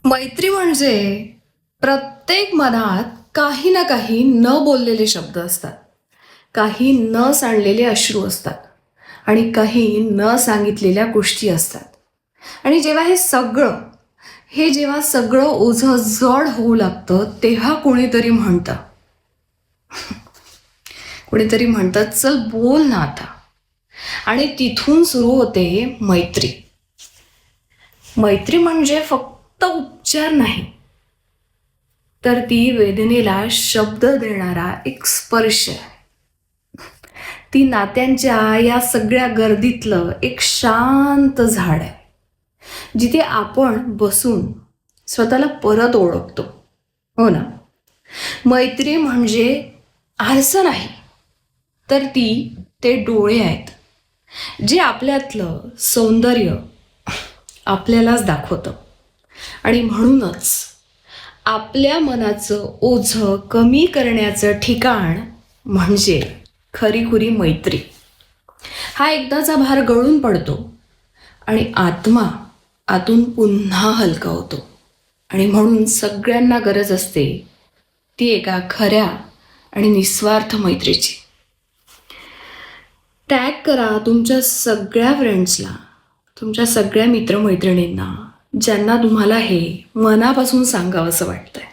मैत्री म्हणजे प्रत्येक मनात काही ना काही न बोललेले शब्द असतात, काही न सांडलेले अश्रू असतात आणि काही न सांगितलेल्या गोष्टी असतात. आणि जेव्हा हे सगळं ओझं जड होऊ लागतं तेव्हा कोणीतरी म्हणतं चल बोल ना आता. आणि तिथून सुरू होते मैत्री. मैत्री म्हणजे फक्त उपचार नाही, तर ती वेदनेला शब्द देणारा एक स्पर्श आहे. ती नात्यांच्या या सगळ्या गर्दीतलं एक शांत झाड आहे, जिथे आपण बसून स्वतःला परत ओळखतो. हो ना. मैत्री म्हणजे आरसा नाही, तर ते डोळे आहेत, जे आपल्यातलं सौंदर्य आपल्यालाच दाखवतं. आणि म्हणूनच आपल्या मनाचं ओझं कमी करण्याचं ठिकाण म्हणजे खरीखुरी मैत्री. हा एकदाचा भार गळून पडतो आणि आत्मा आतून पुन्हा हलका होतो. आणि म्हणून सगळ्यांना गरज असते ती एका खऱ्या आणि निस्वार्थ मैत्रीची. टॅग करा तुमच्या सगळ्या फ्रेंड्सला, तुमच्या सगळ्या मित्रमैत्रिणींना, ज्यांना तुम्हाला हे मनापासून सांगावंसं वाटतंय.